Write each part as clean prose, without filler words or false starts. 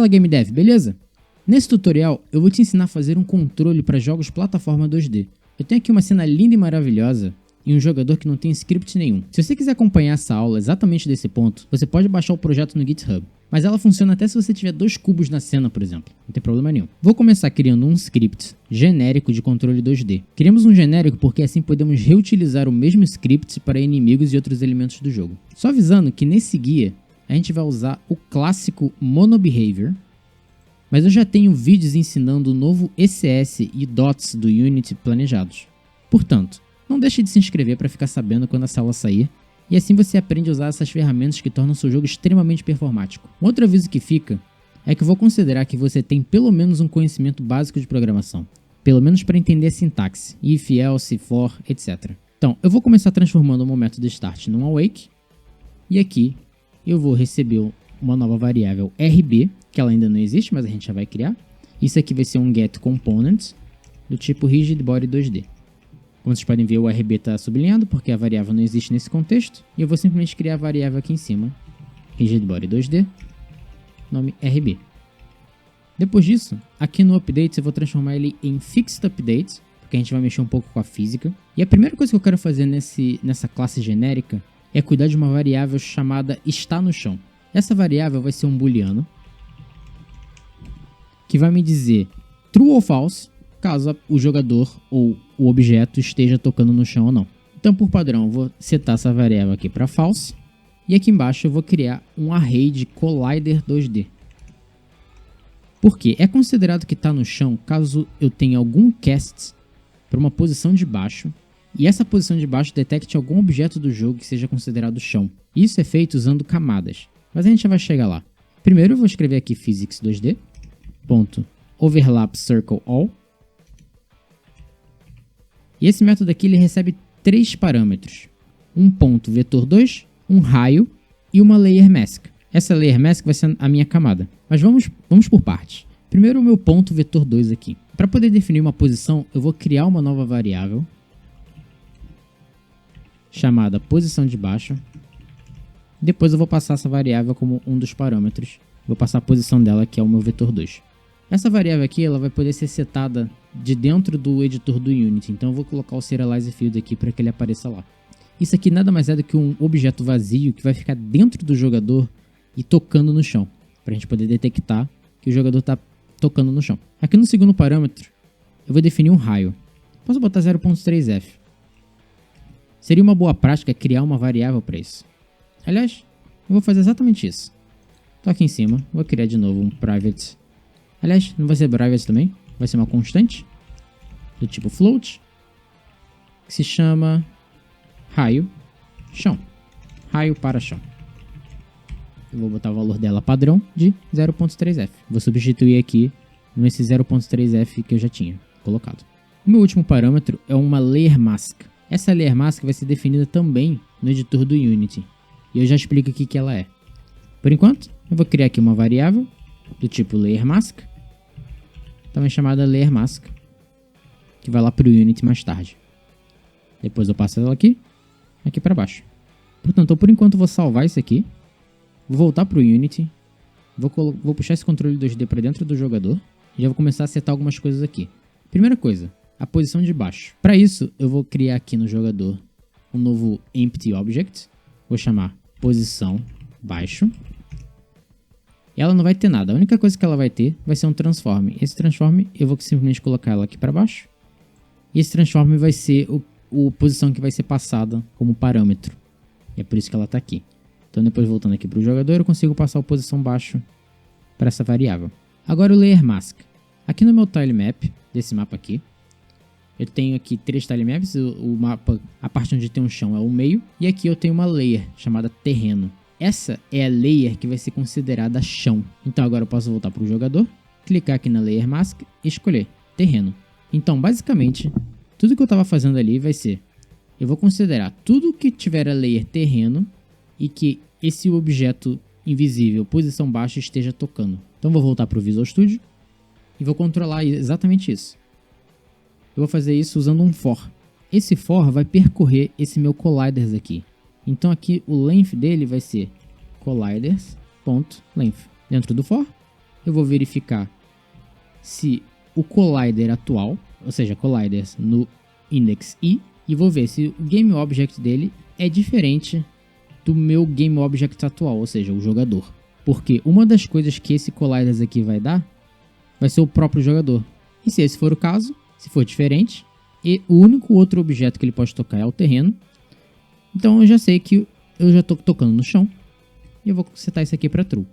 Fala Game Dev, beleza? Nesse tutorial eu vou te ensinar a fazer um controle para jogos plataforma 2D. Eu tenho aqui uma cena linda e maravilhosa e um jogador que não tem script nenhum. Se você quiser acompanhar essa aula exatamente desse ponto, você pode baixar o projeto no GitHub. Mas ela funciona até se você tiver 2 cubos na cena, por exemplo. Não tem problema nenhum. Vou começar criando um script genérico de controle 2D. Criamos um genérico porque assim podemos reutilizar o mesmo script para inimigos e outros elementos do jogo. Só avisando que nesse guia a gente vai usar o clássico MonoBehavior, mas eu já tenho vídeos ensinando o novo ECS e DOTS do Unity planejados. Portanto, não deixe de se inscrever para ficar sabendo quando essa aula sair, e assim você aprende a usar essas ferramentas que tornam seu jogo extremamente performático. Um outro aviso que fica é que eu vou considerar que você tem pelo menos um conhecimento básico de programação, pelo menos para entender a sintaxe, if, else, for, etc. Então, eu vou começar transformando o meu método start num awake, e aqui eu vou receber uma nova variável RB, que ela ainda não existe, mas a gente já vai criar. Isso aqui vai ser um getComponent do tipo rigidbody2D. Como vocês podem ver, o RB está sublinhado porque a variável não existe nesse contexto. E eu vou simplesmente criar a variável aqui em cima, rigidbody2D, nome RB. Depois disso, aqui no update eu vou transformar ele em fixedUpdate, porque a gente vai mexer um pouco com a física. E a primeira coisa que eu quero fazer nessa classe genérica é cuidar de uma variável chamada está no chão. Essa variável vai ser um booleano que vai me dizer true ou false caso o jogador ou o objeto esteja tocando no chão ou não. Então, por padrão, eu vou setar essa variável aqui para false e aqui embaixo eu vou criar um array de collider 2D. Por quê? É considerado que está no chão caso eu tenha algum cast para uma posição de baixo e essa posição de baixo detecte algum objeto do jogo que seja considerado chão. Isso é feito usando camadas, mas a gente já vai chegar lá. Primeiro eu vou escrever aqui physics2d, .overlapCircleAll. E esse método aqui ele recebe 3 parâmetros. Um ponto vetor2, um raio e uma layer mask. Essa layer mask vai ser a minha camada. Mas vamos por partes. Primeiro o meu ponto vetor2 aqui. Para poder definir uma posição, eu vou criar uma nova variável chamada posição de baixo. Depois eu vou passar essa variável como um dos parâmetros. Vou passar a posição dela, que é o meu vetor2. Essa variável aqui ela vai poder ser setada de dentro do editor do Unity. Então eu vou colocar o serializeField aqui para que ele apareça lá. Isso aqui nada mais é do que um objeto vazio que vai ficar dentro do jogador e tocando no chão. Para a gente poder detectar que o jogador está tocando no chão. Aqui no segundo parâmetro eu vou definir um raio. Posso botar 0.3f. Seria uma boa prática criar uma variável para isso. Aliás, eu vou fazer exatamente isso. Estou aqui em cima, vou criar de novo um private. Aliás, não vai ser private também, vai ser uma constante do tipo float, que se chama raio chão. Raio para chão. Eu vou botar o valor dela padrão de 0.3f. Vou substituir aqui nesse 0.3f que eu já tinha colocado. O meu último parâmetro é uma layer mask. Essa layer mask vai ser definida também no editor do Unity. E eu já explico o que ela é. Por enquanto, eu vou criar aqui uma variável do tipo layer mask, também chamada layer mask, que vai lá para o Unity mais tarde. Depois eu passo ela aqui para baixo. Portanto, por enquanto eu vou salvar isso aqui, vou voltar para o Unity, vou puxar esse controle 2D para dentro do jogador e já vou começar a setar algumas coisas aqui. Primeira coisa, a posição de baixo. Para isso, eu vou criar aqui no jogador um novo empty object, vou chamar posição baixo. Ela não vai ter nada, a única coisa que ela vai ter vai ser um transform. Esse transform eu vou simplesmente colocar ela aqui para baixo. E esse transform vai ser a posição que vai ser passada como parâmetro. E é por isso que ela está aqui. Então depois voltando aqui para o jogador eu consigo passar a posição baixo para essa variável. Agora o layer mask. Aqui no meu tilemap, desse mapa aqui, eu tenho aqui 3 tilemaps. O mapa, a parte onde tem um chão é o meio. E aqui eu tenho uma layer chamada terreno. Essa é a layer que vai ser considerada chão. Então agora eu posso voltar para o jogador, clicar aqui na Layer Mask e escolher terreno. Então basicamente, tudo que eu estava fazendo ali vai ser, eu vou considerar tudo que tiver a layer terreno e que esse objeto invisível, posição baixa, esteja tocando. Então vou voltar para o Visual Studio e vou controlar exatamente isso. Eu vou fazer isso usando um for. Esse for vai percorrer esse meu colliders aqui. Então aqui o length dele vai ser colliders.length. Dentro do for, eu vou verificar se o collider atual, ou seja, colliders no index i, e vou ver se o GameObject dele é diferente do meu GameObject atual, ou seja, o jogador. Porque uma das coisas que esse colliders aqui vai dar vai ser o próprio jogador. E se esse for o caso, se for diferente, e o único outro objeto que ele pode tocar é o terreno, então eu já sei que eu já estou tocando no chão e eu vou setar isso aqui para true.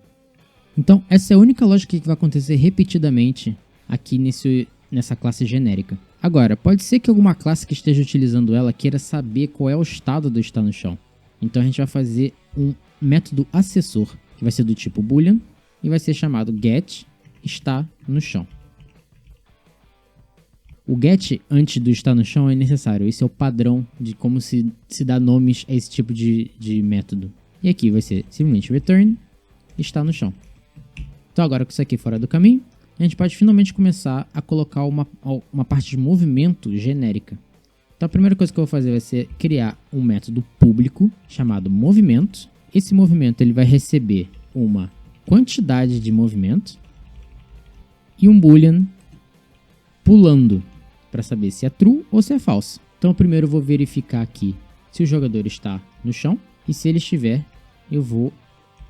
Então essa é a única lógica que vai acontecer repetidamente aqui nessa classe genérica. Agora, pode ser que alguma classe que esteja utilizando ela queira saber qual é o estado do estar no chão. Então a gente vai fazer um método acessor, que vai ser do tipo boolean e vai ser chamado get está no chão. O get antes do estar no chão é necessário, esse é o padrão de como se dá nomes a esse tipo de método. E aqui vai ser simplesmente return está no chão. Então agora com isso aqui fora do caminho, a gente pode finalmente começar a colocar uma parte de movimento genérica. Então a primeira coisa que eu vou fazer vai ser criar um método público chamado movimento. Esse movimento ele vai receber uma quantidade de movimento e um boolean pulando para saber se é true ou se é false. Então primeiro eu vou verificar aqui se o jogador está no chão e se ele estiver, eu vou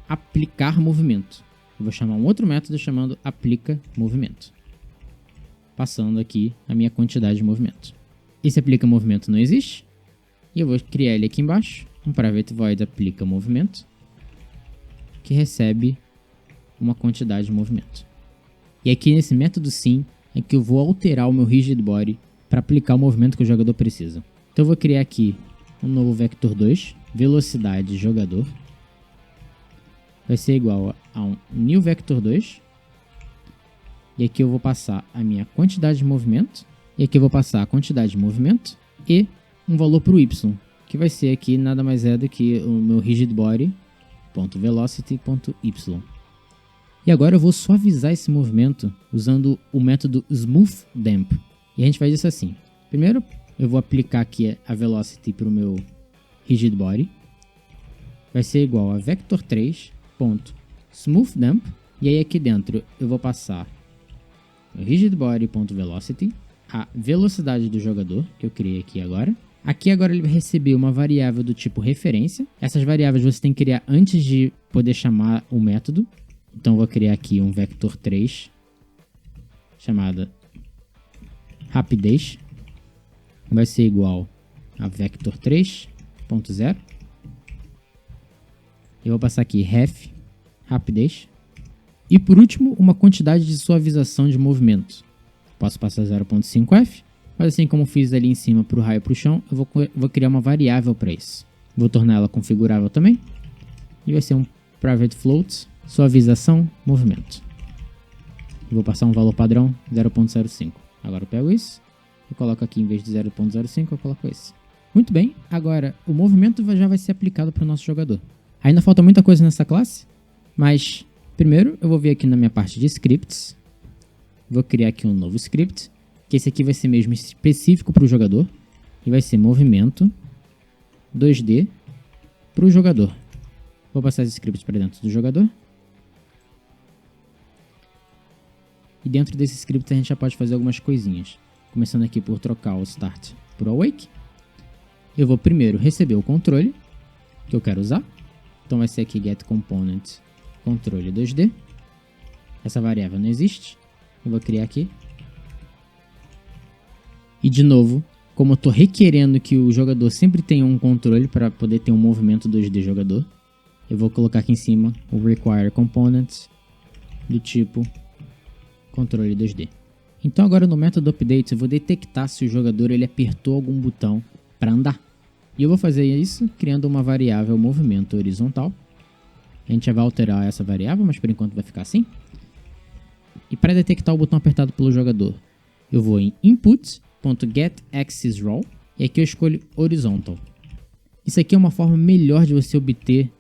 aplicar movimento. Eu vou chamar um outro método chamando aplica movimento, passando aqui a minha quantidade de movimento. Esse aplica movimento não existe, e eu vou criar ele aqui embaixo, um private void aplica movimento, que recebe uma quantidade de movimento. E aqui nesse método sim, é que eu vou alterar o meu rigid body para aplicar o movimento que o jogador precisa. Então eu vou criar aqui um novo vector 2, velocidade jogador, vai ser igual a um new vector 2, e aqui eu vou passar a minha quantidade de movimento, e aqui eu vou passar a quantidade de movimento e um valor para o y, que vai ser aqui nada mais é do que o meu rigid body.velocity.y. E agora eu vou suavizar esse movimento usando o método smoothDamp. E a gente faz isso assim. Primeiro eu vou aplicar aqui a velocity para o meu rigid body, vai ser igual a vector3.smoothDamp, e aí aqui dentro eu vou passar o rigidBody.velocity, a velocidade do jogador, que eu criei aqui agora. Aqui agora ele vai receber uma variável do tipo referência. Essas variáveis você tem que criar antes de poder chamar o método. Então eu vou criar aqui um vector3 chamada rapidez, vai ser igual a vector3.0. Eu vou passar aqui ref, rapidez. E por último, uma quantidade de suavização de movimento. Posso passar 0.5f, mas assim como fiz ali em cima para o raio e para o chão, eu vou criar uma variável para isso. Vou tornar ela configurável também. E vai ser um private float, suavização, movimento. Eu vou passar um valor padrão 0.05. Agora eu pego isso e coloco aqui em vez de 0.05, eu coloco esse. Muito bem, agora o movimento já vai ser aplicado para o nosso jogador. Ainda falta muita coisa nessa classe, mas primeiro eu vou vir aqui na minha parte de scripts, vou criar aqui um novo script, que esse aqui vai ser mesmo específico para o jogador, e vai ser movimento 2D para o jogador. Vou passar esse script para dentro do jogador. E dentro desse script a gente já pode fazer algumas coisinhas. Começando aqui por trocar o start por awake. Eu vou primeiro receber o controle que eu quero usar. Então vai ser aqui getComponent controle 2D. Essa variável não existe. Eu vou criar aqui. E de novo, como eu estou requerendo que o jogador sempre tenha um controle para poder ter um movimento 2D jogador, eu vou colocar aqui em cima o require component do tipo controle 2D. Então agora no método update eu vou detectar se o jogador ele apertou algum botão para andar. E eu vou fazer isso criando uma variável movimento horizontal. A gente já vai alterar essa variável, mas por enquanto vai ficar assim. E para detectar o botão apertado pelo jogador, eu vou em input.getAxisRoll e aqui eu escolho horizontal. Isso aqui é uma forma melhor de você obter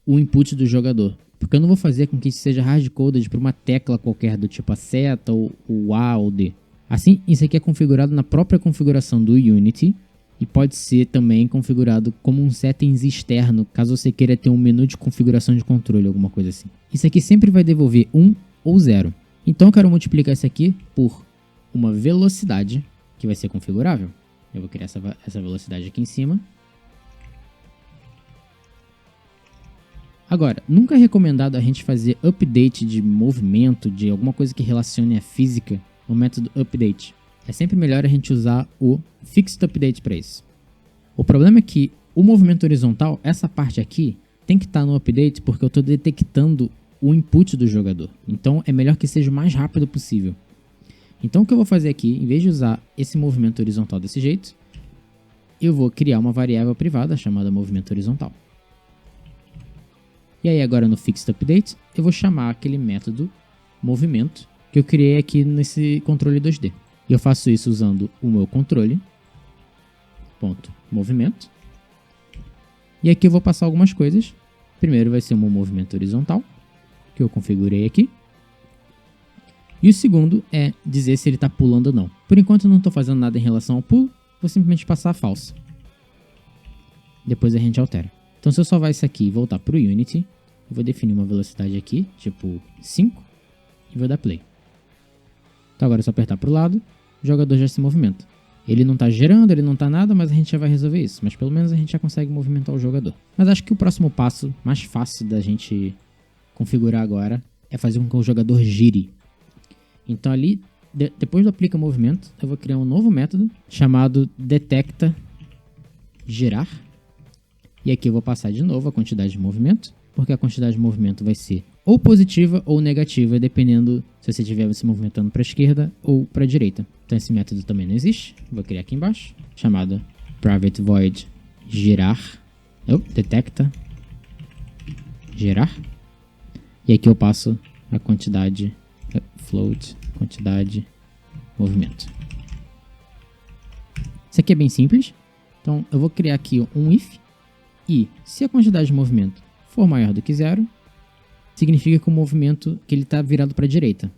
o input do jogador, porque eu não vou fazer com que isso seja hardcoded para uma tecla qualquer do tipo a seta, ou o A ou D. Assim, isso aqui é configurado na própria configuração do Unity e pode ser também configurado como um settings externo, caso você queira ter um menu de configuração de controle, alguma coisa assim. Isso aqui sempre vai devolver 1 ou 0. Então eu quero multiplicar isso aqui por uma velocidade que vai ser configurável. Eu vou criar essa velocidade aqui em cima. Agora, nunca é recomendado a gente fazer update de movimento, de alguma coisa que relacione a física no método update. É sempre melhor a gente usar o fixed update para isso. O problema é que o movimento horizontal, essa parte aqui, tem que estar no update porque eu estou detectando o input do jogador. Então é melhor que seja o mais rápido possível. Então o que eu vou fazer aqui, em vez de usar esse movimento horizontal desse jeito, eu vou criar uma variável privada chamada movimento horizontal. E aí agora no fixed update, eu vou chamar aquele método movimento que eu criei aqui nesse controle 2D. E eu faço isso usando o meu controle, ponto, movimento. E aqui eu vou passar algumas coisas. Primeiro vai ser um movimento horizontal, que eu configurei aqui. E o segundo é dizer se ele está pulando ou não. Por enquanto eu não estou fazendo nada em relação ao pulo, vou simplesmente passar a falsa. Depois a gente altera. Então se eu salvar isso aqui e voltar para o Unity, eu vou definir uma velocidade aqui, tipo 5, e vou dar play. Então agora é só apertar para o lado, o jogador já se movimenta. Ele não está gerando, ele não está nada, mas a gente já vai resolver isso. Mas pelo menos a gente já consegue movimentar o jogador. Mas acho que o próximo passo, mais fácil da gente configurar agora, é fazer com que o jogador gire. Então ali, depois do aplica movimento, eu vou criar um novo método chamado detecta girar. E aqui eu vou passar de novo a quantidade de movimento, porque a quantidade de movimento vai ser ou positiva ou negativa, dependendo se você estiver se movimentando para a esquerda ou para a direita. Então esse método também não existe. Vou criar aqui embaixo, chamado private void girar. Detecta girar. E aqui eu passo a quantidade float, quantidade movimento. Isso aqui é bem simples. Então eu vou criar aqui um if. E se a quantidade de movimento for maior do que 0, significa que o movimento que ele está virado para a direita.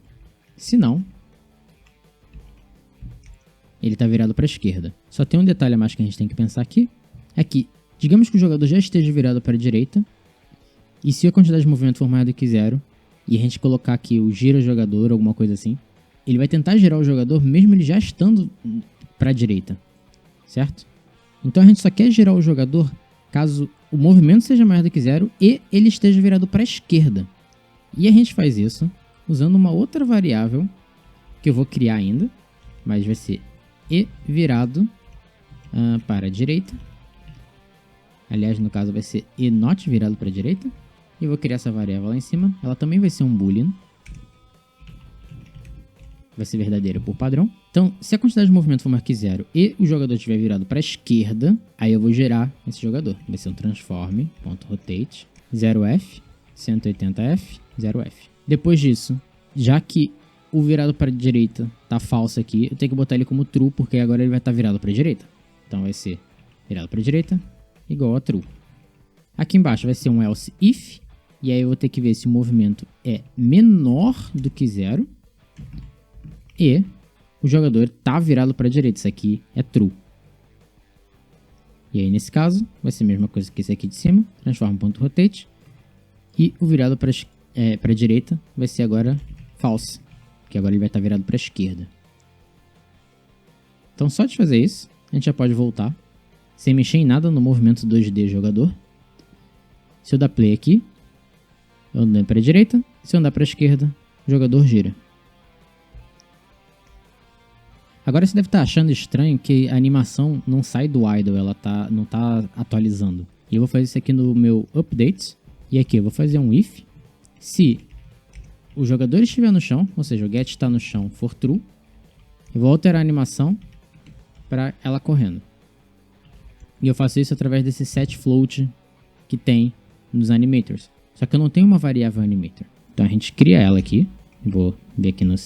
Se não, ele está virado para a esquerda. Só tem um detalhe a mais que a gente tem que pensar aqui. É que, digamos que o jogador já esteja virado para a direita. E se a quantidade de movimento for maior do que 0, e a gente colocar aqui o gira jogador, alguma coisa assim, ele vai tentar girar o jogador mesmo ele já estando para a direita. Certo? Então a gente só quer girar o jogador caso o movimento seja maior do que 0 e ele esteja virado para a esquerda. E a gente faz isso usando uma outra variável que eu vou criar ainda, mas vai ser e virado para a direita. Aliás, no caso vai ser e not virado para a direita. E eu vou criar essa variável lá em cima. Ela também vai ser um boolean. Vai ser verdadeira por padrão. Então, se a quantidade de movimento for maior que 0 e o jogador estiver virado para a esquerda, aí eu vou gerar esse jogador. Vai ser um transform.rotate 0f, 180f, 0f. Depois disso, já que o virado para a direita tá falso aqui, eu tenho que botar ele como true, porque agora ele vai estar virado para a direita. Então vai ser virado para a direita igual a true. Aqui embaixo vai ser um else if, e aí eu vou ter que ver se o movimento é menor do que 0 e o jogador está virado para a direita. Isso aqui é true. E aí nesse caso vai ser a mesma coisa que esse aqui de cima, transform.rotate, e o virado para a direita vai ser agora false, porque agora ele vai estar virado para a esquerda. Então só de fazer isso, a gente já pode voltar sem mexer em nada no movimento 2D jogador. Se eu dar play aqui, eu ando para a direita. Se eu andar para a esquerda, o jogador gira. Agora você deve estar achando estranho que a animação não sai do idle, ela não está atualizando. E eu vou fazer isso aqui no meu update. E aqui eu vou fazer um if. Se o jogador estiver no chão, ou seja, o get está no chão, for true, eu vou alterar a animação para ela correndo. E eu faço isso através desse set float que tem nos animators. Só que eu não tenho uma variável animator. Então a gente cria ela aqui. Vou ver aqui ela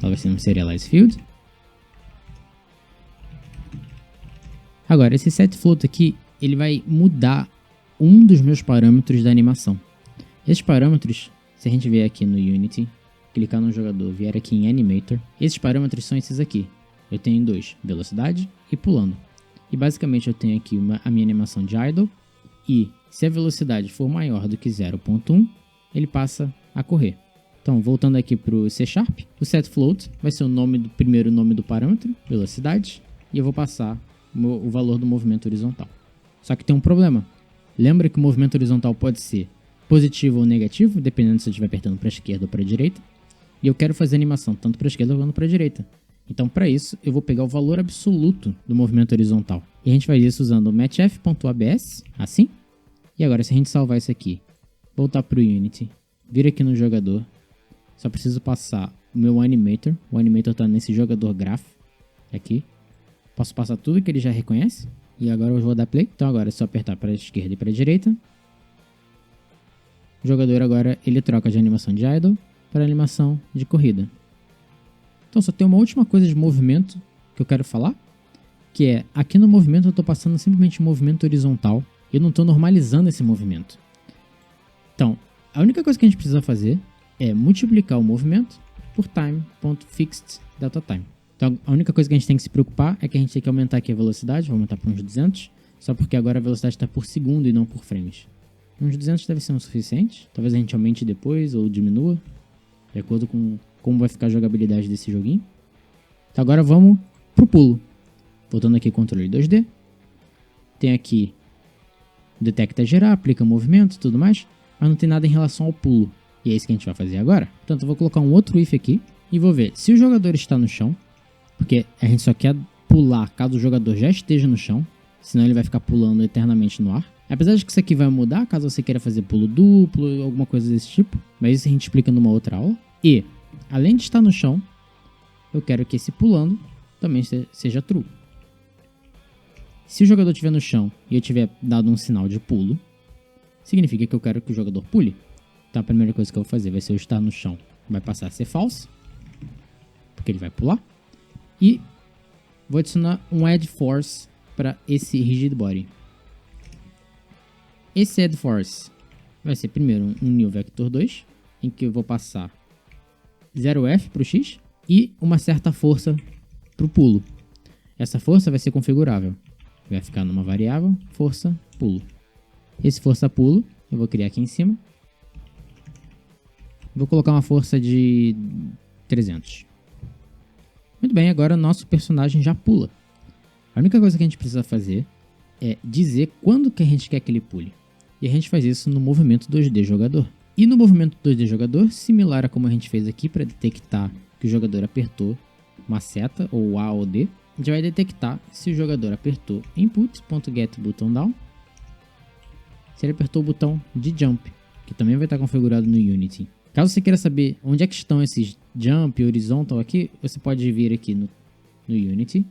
vai ser no serialize field. Agora, esse set float aqui, ele vai mudar um dos meus parâmetros da animação. Esses parâmetros, se a gente vier aqui no Unity, clicar no jogador, vier aqui em Animator, esses parâmetros são esses aqui. Eu tenho dois, velocidade e pulando. E basicamente eu tenho aqui a minha animação de idle, e se a velocidade for maior do que 0.1, ele passa a correr. Então, voltando aqui para o C#, o setFloat vai ser o nome do primeiro nome do parâmetro, velocidade, e eu vou passar o valor do movimento horizontal. Só que tem um problema. Lembra que o movimento horizontal pode ser positivo ou negativo, dependendo se eu estiver apertando para a esquerda ou para a direita. E eu quero fazer animação tanto para a esquerda quanto para a direita. Então, para isso, eu vou pegar o valor absoluto do movimento horizontal. E a gente faz isso usando o matchf.abs, assim. E agora, se a gente salvar isso aqui, voltar para o Unity, vir aqui no jogador, só preciso passar o meu animator. O animator está nesse jogador graph, aqui. Posso passar tudo que ele já reconhece. E agora eu vou dar play. Então agora é só apertar para a esquerda e para a direita. O jogador agora ele troca de animação de idle para animação de corrida. Então só tem uma última coisa de movimento que eu quero falar, que é, aqui no movimento eu estou passando simplesmente movimento horizontal, eu não estou normalizando esse movimento. Então, a única coisa que a gente precisa fazer é multiplicar o movimento por time.fixedDeltaTime. Então a única coisa que a gente tem que se preocupar é que a gente tem que aumentar aqui a velocidade, vou aumentar para uns 200, só porque agora a velocidade está por segundo e não por frames. Uns 200 deve ser o suficiente, talvez a gente aumente depois ou diminua, de acordo com como vai ficar a jogabilidade desse joguinho. Então agora vamos pro pulo. Voltando aqui controle 2D. Tem aqui detecta gerar, aplica movimento e tudo mais, mas não tem nada em relação ao pulo. E é isso que a gente vai fazer agora. Portanto, eu vou colocar um outro if aqui e vou ver se o jogador está no chão, porque a gente só quer pular caso o jogador já esteja no chão, senão ele vai ficar pulando eternamente no ar. Apesar de que isso aqui vai mudar caso você queira fazer pulo duplo, alguma coisa desse tipo, mas isso a gente explica numa outra aula. E, além de estar no chão, eu quero que esse pulando também seja true. Se o jogador estiver no chão e eu tiver dado um sinal de pulo, significa que eu quero que o jogador pule. Então a primeira coisa que eu vou fazer vai ser eu estar no chão, vai passar a ser false, porque ele vai pular. E vou adicionar um add force para esse rigid body. Esse add force vai ser primeiro um new vector 2, em que eu vou passar 0f para o x e uma certa força para o pulo. Essa força vai ser configurável. Vai ficar numa variável, força, pulo. Esse força pulo eu vou criar aqui em cima. Vou colocar uma força de 300. Muito bem, agora nosso personagem já pula. A única coisa que a gente precisa fazer é dizer quando que a gente quer que ele pule. E a gente faz isso no movimento 2D jogador. E no movimento 2D jogador, similar a como a gente fez aqui para detectar que o jogador apertou uma seta, ou A ou D, a gente vai detectar se o jogador apertou input.getButtonDown, se ele apertou o botão de jump, que também vai estar configurado no Unity. Caso você queira saber onde é que estão esses jump e horizontal aqui, você pode vir aqui no Unity,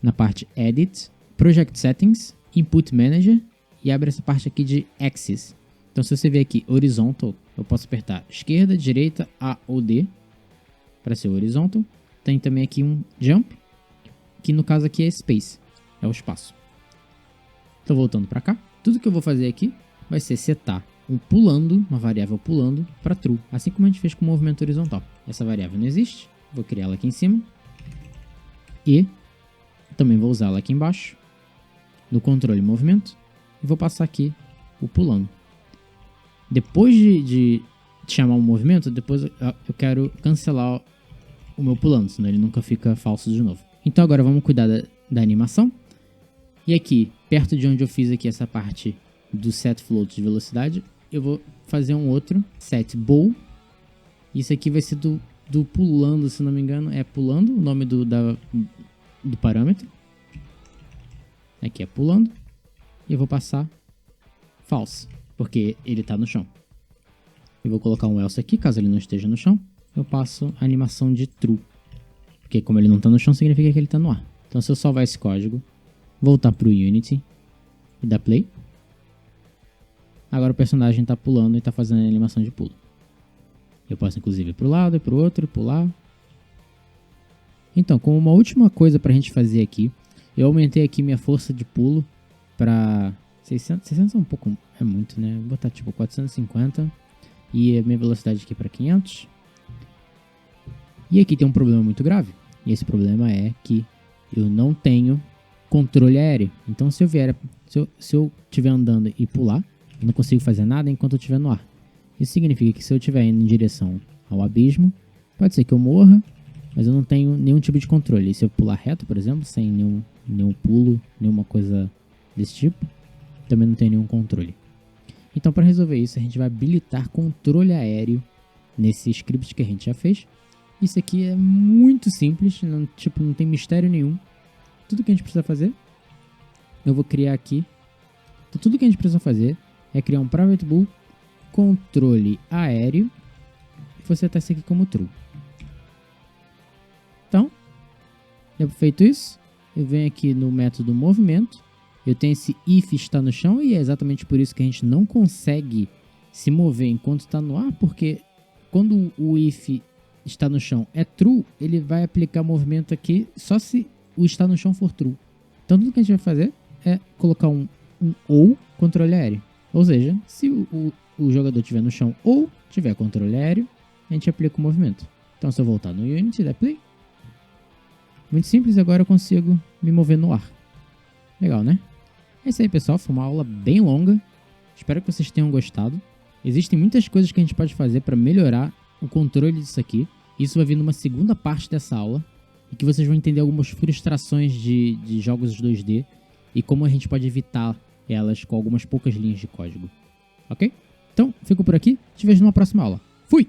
na parte Edit, Project Settings, Input Manager, e abre essa parte aqui de Axis. Então se você ver aqui horizontal, eu posso apertar esquerda, direita, A ou D, para ser horizontal. Tem também aqui um jump, que no caso aqui é space, é o espaço. Então voltando para cá, tudo que eu vou fazer aqui vai ser setar um pulando, uma variável pulando para true, assim como a gente fez com o movimento horizontal. Essa variável não existe, vou criar ela aqui em cima e também vou usá-la aqui embaixo no controle movimento e vou passar aqui o pulando. Depois de chamar o movimento, depois eu quero cancelar o meu pulando, senão ele nunca fica falso de novo. Então agora vamos cuidar da animação. E aqui, perto de onde eu fiz aqui essa parte do set float de velocidade, eu vou fazer um outro set bow. Isso aqui vai ser do pulando, se não me engano, é pulando, o nome do parâmetro. Aqui é pulando. E eu vou passar false, porque ele está no chão. Eu vou colocar um else aqui, caso ele não esteja no chão. Eu passo a animação de true, porque como ele não está no chão, significa que ele está no ar. Então se eu salvar esse código, voltar para o Unity e dar play, agora o personagem está pulando e está fazendo a animação de pulo. Eu posso inclusive ir para o lado e para o outro, pular. Então, como uma última coisa para a gente fazer aqui, eu aumentei aqui minha força de pulo para 600. 600 é um pouco, é muito, né? Vou botar tipo 450 e a minha velocidade aqui para 500. E aqui tem um problema muito grave. E esse problema é que eu não tenho controle aéreo. Então se eu estiver andando e pular, eu não consigo fazer nada enquanto eu estiver no ar. Isso significa que se eu estiver indo em direção ao abismo. Pode ser que eu morra, mas eu não tenho nenhum tipo de controle. E se eu pular reto, por exemplo, sem nenhum pulo, nenhuma coisa desse tipo, também não tenho nenhum controle. Então, para resolver isso, a gente vai habilitar controle aéreo nesse script que a gente já fez. Isso aqui é muito simples, não tem mistério nenhum. Tudo que a gente precisa fazer, eu vou criar aqui. Então, tudo que a gente precisa fazer é criar um private bool controle aéreo e você setar isso aqui como true. Então, feito isso, eu venho aqui no método movimento. Eu tenho esse if está no chão e é exatamente por isso que a gente não consegue se mover enquanto está no ar, porque quando o if está no chão é true, ele vai aplicar movimento aqui só se o está no chão for true. Então tudo que a gente vai fazer é colocar um ou controle aéreo. Ou seja, se o jogador estiver no chão ou tiver controle aéreo, a gente aplica o movimento. Então se eu voltar no Unity, der play. Muito simples, agora eu consigo me mover no ar. Legal, né? É isso aí, pessoal. Foi uma aula bem longa. Espero que vocês tenham gostado. Existem muitas coisas que a gente pode fazer para melhorar o controle disso aqui. Isso vai vir numa segunda parte dessa aula. E que vocês vão entender algumas frustrações de jogos 2D. E como a gente pode evitar elas com algumas poucas linhas de código. Ok? Então, fico por aqui. Te vejo numa próxima aula. Fui!